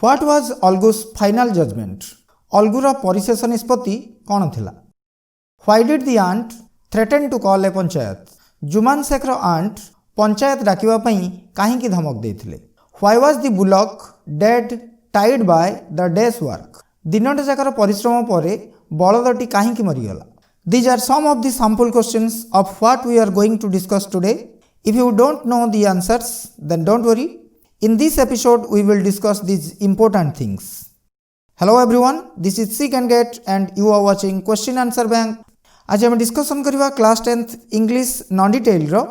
What was Olgu's final judgment? Olgura परिशेष निष्पत्ति कौन थिला? Why did the aunt threaten to call a panchayat? जुमान Shekhar aunt panchayat डाकिबा पई काहे की धमक देथिले? Why was the bullock dead tied by the day's work? दिनट जाकर परिश्रम परे बलदटी काहे की मरिगला? These are some of the sample questions of what we are going to discuss today. If you don't know the answers, then don't worry. In this episode, we will discuss these important things. Hello everyone, this is Seek and Get and you are watching Question Answer Bank. आज हम discussion करवा class 10th English non detail रो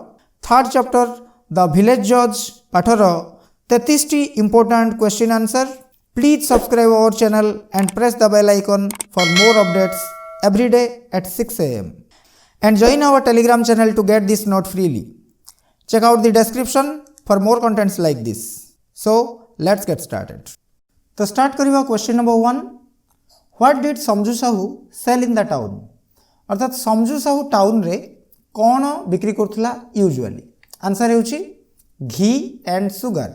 third chapter the village जज पाठर 33 टी important question answer. Please subscribe our channel and press the bell icon for more updates every day at 6 a.m. and join our Telegram channel to get this note freely. Check out the description for more contents like this. So let's get started. तो start करिवा question number 1. What did समझू Sahu sell in the town? अर्थात Samjhu Sahu town रे कौन बिक्री करथुला usually? Answer हेउची ghee and sugar.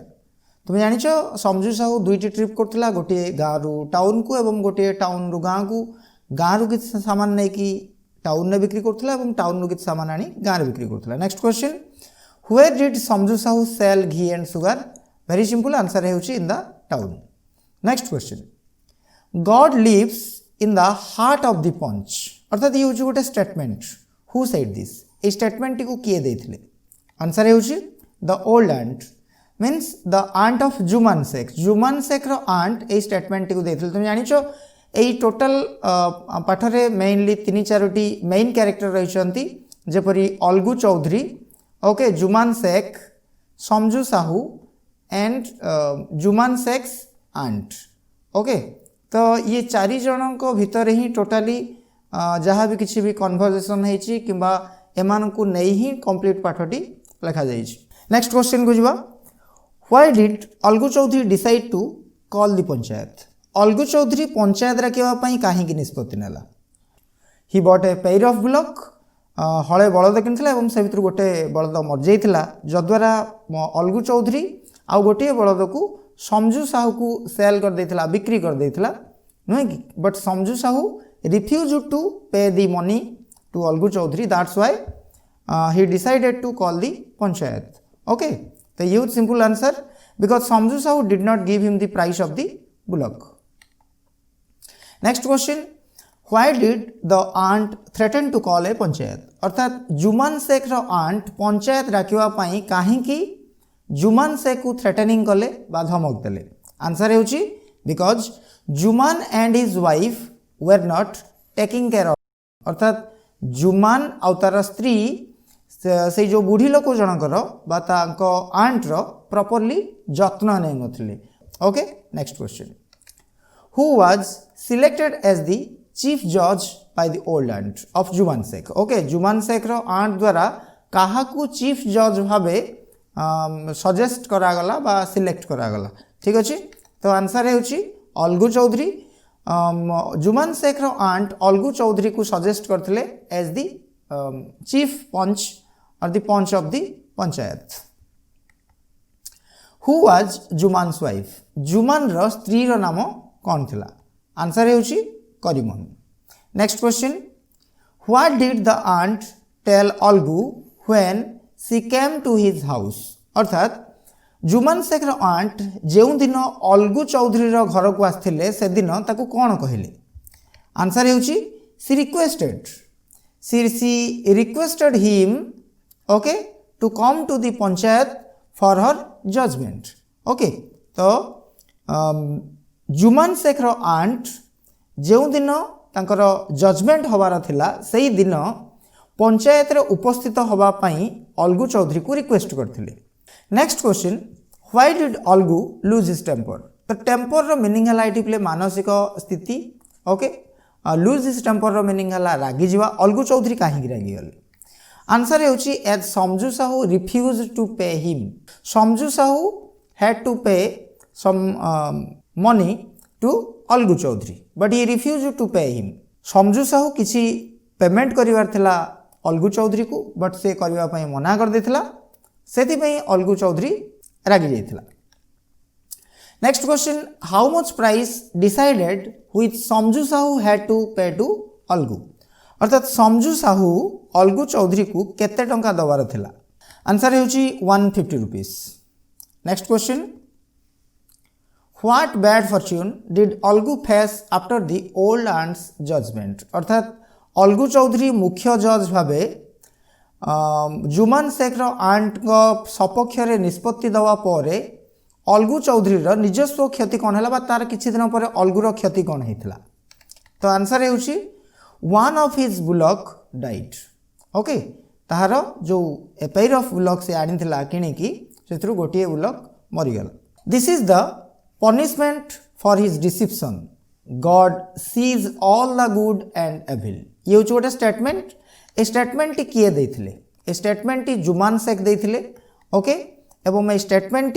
तुम जानिछ समझू साहू दुईटी ट्रिप करथुला, गोटे गाँ रु टाउन को एवं गोटे टाउन रु गाँ को. गाँ रु किसी सामान नहीं कि टाउन में बिक्री करथुला एवं टाउन रु किसी सामान आनी गाँ रे बिक्री करथुला. Next question, where did Samjhu Sahu sell ghee and sugar? Very simple, answer हेउची in the town. Next question, god lives in the heart of the panch. अर्थात ये होची गोटे स्टेटमेंट. Who said this? ए स्टेटमेंट को किए देथिले? आंसर हेउची the old aunt, means the aunt of Jumman Sheikh. Jumman Sheikh रो आंट ए स्टेटमेंट को देथिले. तुम जानिछो एई टोटल पाठरे मेनली 3-4टी मेन कैरेक्टर रहिसंती, जेपरी Algu Chaudhary, okay, Jumman Sheikh, Samjhu Sahu and Jumman Sheikh's aunt. Okay, तो ये 4 जन को भितर ही टोटाली जहाँ भी किसी भी कन्वर्सेशन होइछि किंबा एमान को नहीं ही कंप्लीट पाठटी लिखा जाइछि. नेक्स्ट क्वेश्चन को जिबा. Why did Alagu Chaudhary decide to call the panchayat? Alagu Chaudhary panchayat डाकिबा पई काहे की निष्पत्ति नेला? He bought a pair of bullock. हळे बलद किनथिला एवं से भितर गोटे बलद मर जाइथिला, जद्वारा अलगू चौधरी आ गोटे बलद को समझू साहू को सेल कर देथिला, बिक्री कर देथिला, नुहे कि? But Samjhu Sahu refuse to pay the money to Alagu Chaudhary. That's why he decided to call the panchayat. Okay, तो ये simple answer, because Samjhu Sahu did not give him the price of the bullock. Next question, why did the aunt threaten to call a panchayat? अर्थात जुमान शेख रो aunt panchayat डाकिबा पई काहे की जुमान शेख को threatening कले बा धमक देले? आंसर हेउची because Jumman and his wife were not taking care of. अर्थात जुमान आउ तार स्त्री से जो बुढ़ी लोक जनकर बा तांको आंट रो प्रॉपर्ली जत्न नै नथिले. Okay, next question, who was selected as the chief judge by the old aunt of Jumman Sheikh? Okay, Jumman Sheikh रो आंट द्वारा काहा को चीफ जज भावे सजेस्ट करागला बा सिलेक्ट करागला? ठीक अछि, तो आंसर हेउची अलगू चौधरी. जुमान शेख रो आंट अलगू चौधरी को सजेस्ट करथिले एज द चीफ पंच और the panch of the panchayat. Who was Jumman's wife? Jumman रो स्त्री रो नाम कौन थिला? आंसर हेउची Kariman. Next question, what did the aunt tell Alagu when she came to his house? अर्थात जुमान शेख रो आंट जेउ दिन अलगू चौधरी रो घर को आस्थिले से दिन ताकू कोन कहिले? आंसर हेउची she requested him, okay, to come to the panchayat for her judgement. Okay, तो जुमान शेख रो आंट जेउ दिन तांकर जजमेंट होबार थिला सेही दिन पंचायत रे उपस्थित होबा पई अलगू चौधरी को रिक्वेस्ट करथिले. Next question, why did Algu lose his temper? तो टेम्पर रो मीनिंग हला एटी प्ले मानसिक स्थिति. ओके, लूज हिज टेम्पर रो मीनिंग हला रागी जिवा. अलगू चौधरी काहे रागी गले? आंसर हेउची as Samjhu Sahu refuse to pay him. Samjhu Sahu had to pay some money to Algu Chaudhary, but he refused to pay him. समझू साहू किसी पेमेंट करिवार थिला अलगू चौधरी को, बट से करबा पई मना कर देथिला, सेति पई अलगू चौधरी रागी जाइथिला. Next question, how much price decided which Samjhu Sahu had to pay to Alagu, अर्थात समझू साहू अलगू चौधरी को केते टंका दबार थिला? आंसर होची 150 rupees. Next question, what bad fortune did Algu face after the old aunt's judgment, अर्थात अलगू चौधरी मुख्य जज भावे जुमान शेख आंट सपक्ष निष्पत्ति दवा पर अलगू चौधरी निजस्व क्षति कौन है, तार किछि दिन पर अलगूर क्षति कौन होता? तो आंसर होची one of his bullock diet. Okay, तार जो ए पेयर ऑफ बुलक से आनी किणिकी से गोटे बुलक मरीगला। This is the punishment for his deception, God sees all the good and evil. ये हूँ गोटे स्टेटमेंट। ए स्टेटमेंट किए देथिले? ए स्टेटमेंट जुमान शेख देथिले। ओके, एवं ए स्टेटमेंट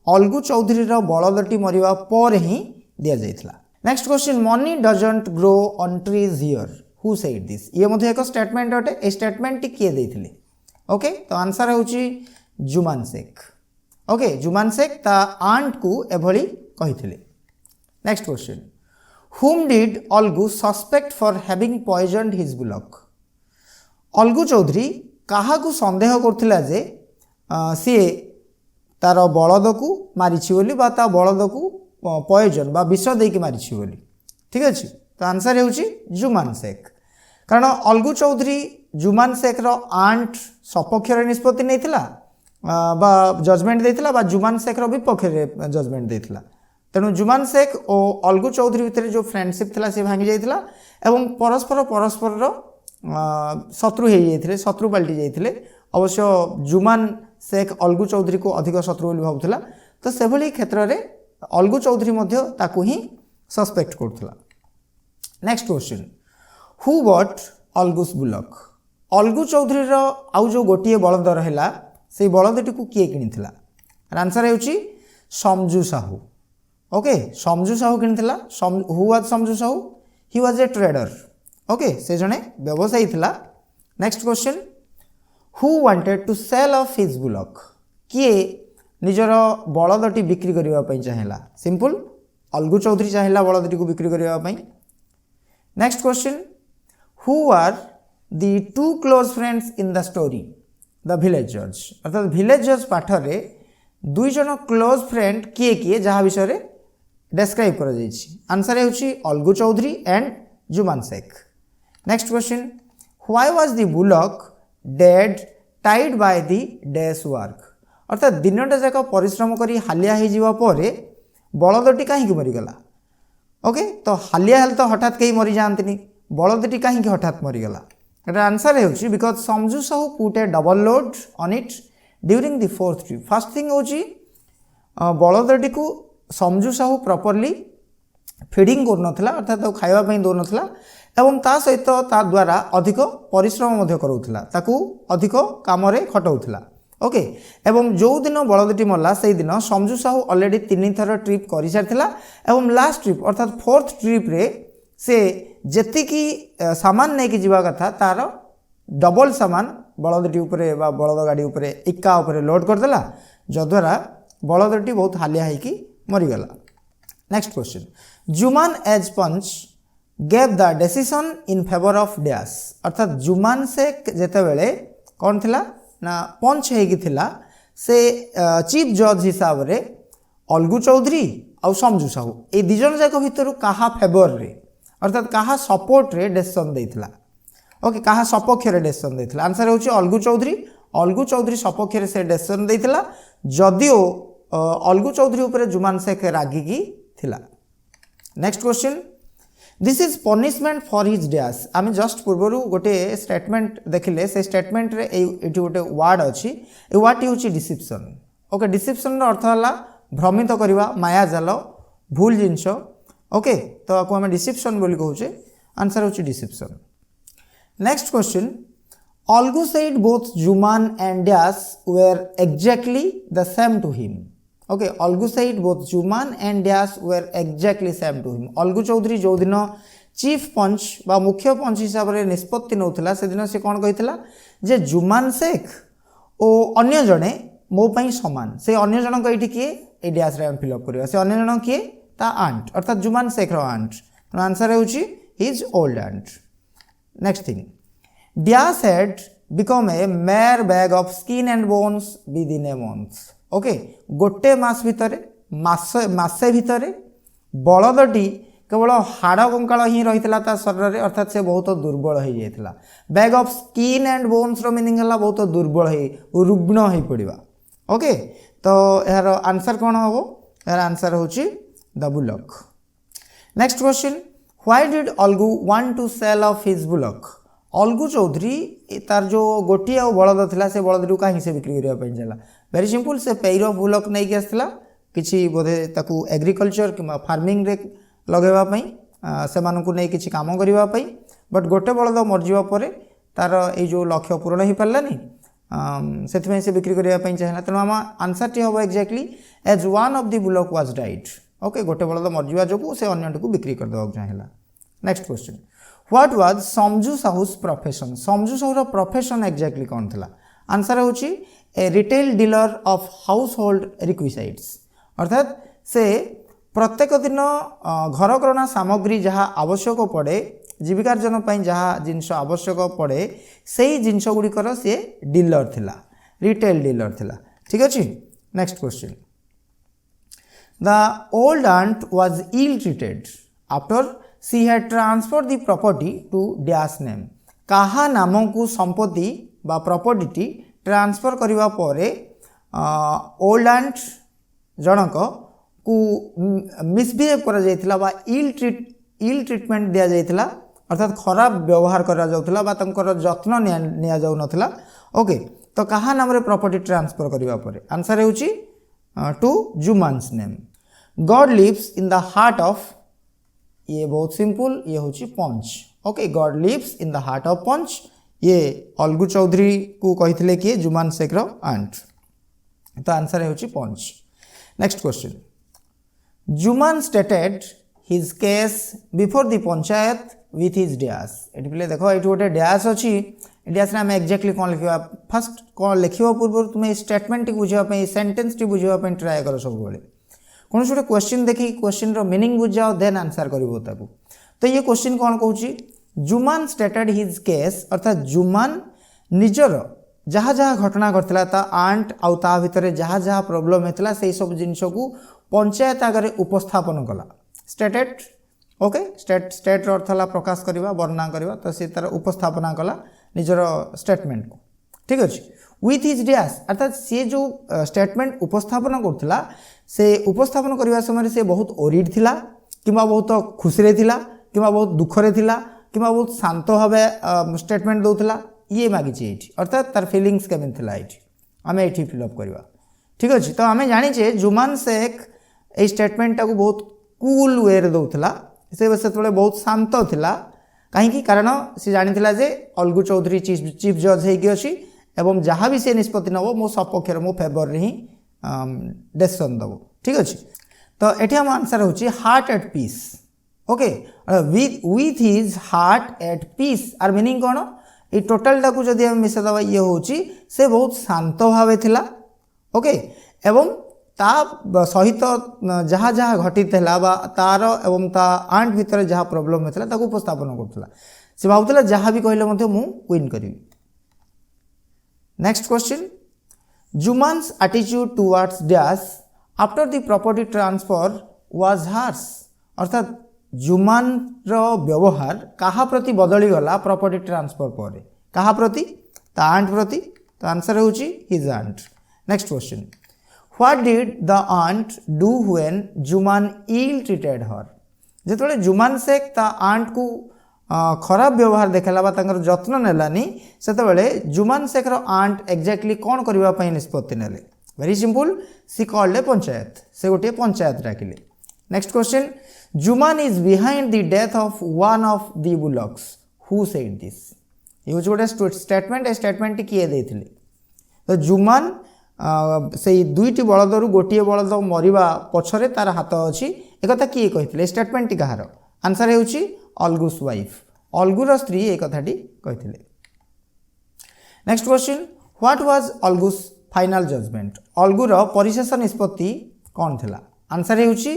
अलगू चौधरी बलदटी मरिबा पर ही दिया जाइथिला। Next question, money doesn't grow on trees here, who said this? ये मध्ये एक स्टेटमेंट अटे। ए स्टेटमेंट किए देथिले? ओके, तो आंसर होची जुमान शेख। ओके, जुमान शेख ता आंट को एभली कहिथिले। Next question, whom did Alagu suspect for having poisoned his bullock? Algu Chaudhary काहा को संदेह करथिला जे सी तार बलद को मारिछि बोली बा ता बलद को पॉइजन बा विष देकी मारिछि बोली? ठीक अछि, तो आंसर होछि जुमान शेख। कारण अलगू चौधरी जुमान शेख रो आंट सपक्ष निष्पत्ति नैथिला बा जजमेंट देथिला बा जुमान शेख रो विपक्ष जजमेंट देथिला। तेणु जुमान शेख और अलगू चौधरी भितर जो फ्रेंडशिप थिला से भांगी जाइथिला एवं परस्पर शत्रु हो जाइथिले, शत्रु पलटि जाइथिले। अवश्य जुमान शेख अलगू चौधरी को अधिक शत्रु बोली भाबुथिला, तो से भली क्षेत्र में अलगू चौधरी मध्य ताकू ही सस्पेक्ट करथुला। Next question, who bought Alagu's bullock? Algu Chaudhary आउ जो गोटे बलद रहा से बलदटी को किए किनिथिला? आंसर होची समझू साहू। ओके, समझू Sahu किनिथिला। Who was Samjhu Sahu? He was a trader. Okay, से जने व्यवसायी थिला। Next question, who wanted to sell off his bullock? किए निजर बलदटी बिक्री करबा पई चाहिला? सिंपल, अलगू चौधरी चाहिला बलदटी को बिक्री करबा पई। Next question, who are the two close friends in the story the village जज? अर्थात विलेज जज पाठरे दुई जन क्लोज फ्रेंड किए किए जहाँ विषय डेस्क्राइब करा जाइछि? आंसर होछि Alagu Chaudhary and Jumman Sheikh. Next question, why was the bullock dead टाइड बाय द डेस वर्क? अर्थात दिनटा जाक परिश्रम करी हालिया हो जावा परे बलदटी कहीं मरीगला? ओके, तो हालिया हेल्थ तो हठात कहीं मरी जाती, बलदटी कहीं हठात मरीगला? आंसर होछि because Samjhu Sahu put a double load on it during the fourth trip. First thing होछि बलदटी को समझू साहू प्रॉपर्ली फीडिंग करनथला, अर्थात खाइबा पई दो नथला एवं ता सहित ता द्वारा अधिक परिश्रम मध्य कराउथला, ताकू अधिक काम रे खटाउथला। ओके, एवं जो दिन बलदटी मरला से दिन समझू साहू ऑलरेडी 3 थर ट्रिप कर सारिथिला एवं लास्ट ट्रिप अर्थात फोर्थ ट्रिप रे से जेतिकी सामान नहीं कि जीवा कथा तार डबल सामान बलदटी उपरे बा बलद गाड़ी उपरे इक्का उपरे लोड करदेला, जद्वारा बलदटी बहुत हालिया होइकी मरीगला। Next question, Jumman as panch gave the decision in favour of dash? अर्थात जुमान शेख जेतेबेले कौन थिला ना पंच होइकी थिला, से चीफ जज हिसाब रे अलगू चौधरी और समझू साहू ए दिजन जाक भितर कहा फेवर रे अर्थात कहा सपोर्ट रे डिसीजन देथिला? ओके, कहा सपक्ष रे डिसीजन देथिला? आंसर होछि अलगू चौधरी। अलगू चौधरी सपक्ष रे से डिसीजन देथिला, जदियो अलगू चौधरी ऊपर जुमान शेख रागिकी थिला। Next question, this is punishment for his dash? आम जस्ट पूर्व गोटे स्टेटमेंट देखिले, से स्टेटमेंट रे एठी गोटे वर्ड अछि, ए वर्ड होछि डिसेप्शन। ओके, डिसेप्शन रो अर्थ हला भ्रमित करवा, माया जाल, भूल जिंस। ओके, तो आपको आम डिसेप्शन बोली कहूचे, आंसर होछि deception. Next question, Alagu said both Jumman and dash were exactly the same to him? Okay, Alagu said both Jumman and dash were exactly same to him? Alagu Chaudhary जो दिन चीफ पंच बा मुख्य पंच हिसाब से निष्पत्ति नौला से दिन से कौन कही जे जुमान शेख और अन्य जड़े मो पाई समान, से अन्य जनक ये किए ए डैश रे हम फिल अप करबा से अन्य जन किए ता आंट अर्थात जुमान शेख रो आंट आंसर होची his old aunt next thing dash had become a mayor bag of skin and bones within a month okay गोटे मास भितर मासे भितर बलदटी केवल हाड़ कंकाल ही रही शरीर अर्थात से बहुत दुर्बल हो जाता bag of skin and bones meaning है बहुत दुर्बल हो रुग्ण हो पड़ा ओके तो यार आंसर कौन हम यार आंसर हूँ the bullock next question why did Algu want to sell off his bullock Algu Chaudhary तार जो गोटी आ बलद था से बलद कहीं से बिक्री करने चला वेरी सिंपल से पेयर ऑफ बुलक नहीं आसला किसी बोधे ताकू एग्रीकल्चर कि फार्मिंग रे लगेवाई से नहीं किसी कम करने बट गोटे बलद मरजा पर तार यो लक्ष्य पूरण हो पारानी से बिक्री करने चाहिए तेणु आम आंसर टी हम exactly as one of the bullock was died okay गोटे बलद मरजा जो से अन्य को बिक्री करदेवा चाहिए नेक्स्ट क्वेश्चन व्हाट वाज समझू साहूस प्रोफेशन समझू साहूर प्रोफेशन एक्जाक्टली कौन था आंसर होची a retail dealer of household requisites अर्थात से प्रत्येक दिन घरकरणा सामग्री जहाँ आवश्यक पड़े जीविकार्जन जहाँ जिनस आवश्यक पड़े से ही जिनस गुड़िकर सी डीलर थिला रिटेल डीलर थिला ठीक अच्छे next question the old aunt was ill treated after she had transfer the property to dash name कहा नाम को संपत्ति बा प्रॉपर्टी ट्रांसफर करने पर ओल्ड आंट जनक को मिसबिहेव करा जायतिला बा इल ट्रीटमेंट दिया जायतिला अर्थात खराब व्यवहार करा जाउतिला बा तंकर जत्न निया जाउ नथिला ओके तो कहा नाम रे प्रॉपर्टी ट्रांसफर करबा परे आंसर हेउची to Jumman's name God lives in the heart of ये बहुत सिंपल ये होची panch okay God lives in the heart of panch ये अलगू चौधरी को कहिथिले कि जुमान शेख रो आंट तो आंसर हेउची panch next question Jumman stated his case before the panchayat with his dash ये पे देख ये गोटे डैश अच्छी डैश आम एक्जाक्टली कौन लिखा फास्ट कौन लिखा पूर्व तुम्हें स्टेटमेंट टी बुझापी सेंटेंस टी बुझापी ट्राए कर सब कौन गोटे क्वेश्चन देखी क्वेश्चन मीनिंग बुझ जाओ देन आंसर कर तो ये क्वेश्चन कौन कहूँ जुमान स्टेटेड हिज केस अर्थात जुमान निजर जहाँ जहाँ घटना घटला ता आंट आउ ता भितर जहाँ जहाँ प्रोब्लेम होता से सब जिनस को पंचायत आगे उपस्थापन कला स्टेटेड ओके स्टेट अर्थ है प्रकाश करवा वर्णना करवा तो सी तार उपस्थापना कला निजर स्टेटमेंट को ठीक अच्छे विथ हिज डैश अर्थात सी जो स्टेटमेंट उपस्थापन करुला से उपस्थापन करने समय से बहुत ओरिड थिला किंबा बहुत खुशी थिला किंबा बहुत दुखरे थिला किंबा बहुत शांत भाव स्टेटमेंट दौला ये मागिचे ये अर्थात तार फिलिंग्स केमिन थिला ये आम ये फिलअप करवा ठीक अच्छे तो आम जाचे जुमान शेख ये स्टेटमेंटा को बहुत कूल वे दौला से बहुत शांत थिला कहीं कारण सी जानी जे अलगू चौधरी चीफ जज होगी एवं जहाँ भी सी निष्पत्ति नब मो सपक्ष मो फेवर ही डिसीजन दब ठीक अच्छे तो ये आम आंसर हूँ heart at peace okay with his heart at peace आर मीनिंग कौन ये टोटालटा को जदि आम मिसेदबा ये हूँ से बहुत शांत भाव थिला ओके एवं ता सहित जहाँ जहाँ घटित है तार एवं ता आंट भितर जहाँ प्रोब्लेम होता उपस्थापन करुला से भावुला जहाँ भी कहले मु विन करी next question Jumman's attitude towards dash after the property transfer was harsh अर्थात जुमान रो व्यवहार कहा प्रति बदली गला प्रॉपर्टी ट्रांसफर पर कहा प्रति ता आंट प्रति तो आंसर होची his aunt next question what did the aunt do when Jumman ill treated her जिते जुमान शेख ता आंट को खराब व्यवहार देखला जत्न नेलानी से जुमान शेख रो आंट एक्जाक्टली कौन करने निष्पत्ति नेले very simple she called a panchayat से गोटे पंचायत डाकिले next question Jumman is behind the death of one of the bullocks who said this ये हूँ गोटे स्टेटमेंट ए स्टेटमेंट किए देते तो जुमान से दुईटी बलदरू गोटे बलद मरवा पछरे तार हाथ अच्छी एक किए कही स्टेटमेंट टी कहार आंसर होची अलगूस वाइफ अलगूर स्त्री एक कथाटी कही next question what was Alagu's final judgement अलगूर परिशेष निष्पत्ति कौन थिला आंसर हेउची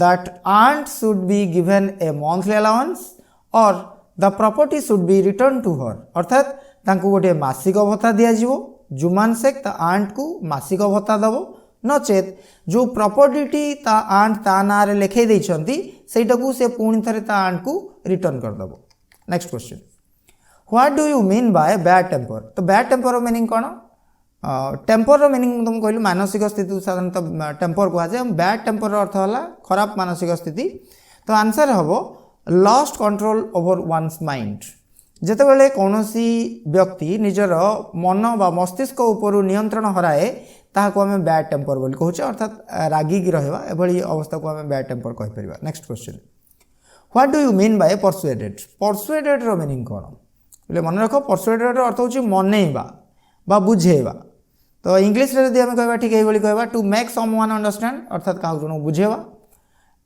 that aunt should be given a monthly allowance और the property should be return to her अर्थात तांको गोटे मासिक भत्ता दिया जीवो जुमान शेख ता आंट को मासिक भत्ता दबो नचेत जो प्रॉपर्टी ता आंट ता ना रे लिखै दैछंती सेटा को से पुणी थरे ता आंट को रिटर्न कर दबो। Next question what do you mean by bad temper तो बैड टेम्पर रो मीनिंग कोन टेम्पर रो मीनिंग तुम कहली मानसिक स्थिति साधारणतः टेम्पर कह जाए बैड टेम्पर अर्थ होला खराब मानसिक स्थिति तो आंसर हबो lost control over one's mind जेतेबेले कौनसी व्यक्ति निजर मन बा मस्तिष्क उपर नियंत्रण हराए ताहाको आमे बैड टेम्पर बोली कहूचे अर्थात रागिकी रहबा एभली अवस्था को आमे बैड टेम्पर कहि परिबा। Next question what do you mean by persuaded रो मीनिंग कोन बोले मन रखो परसुएडेड रो अर्थ होची मनेइबा बा बुझेबा तो इंग्लिश रे जदी आमे कहबा ठीक एभली कहबा टू मेक समवन अंडरस्टैंड अर्थात काहु जनो बुझेबा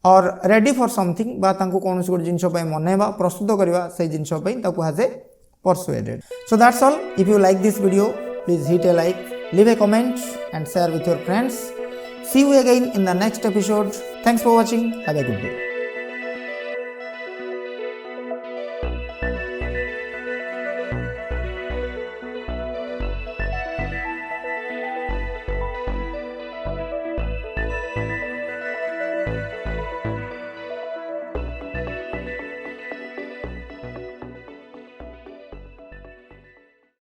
और रेडी फॉर समथिंग बा तांको कोनोसी गोटे जिंस पई मनेबा प्रस्तुत करबा से जिंस पई ताको हाजे persuaded. So that's all if you like this video please hit A like leave a comment and share with your friends. See you again in the next episode. Thanks for watching. Have a good day.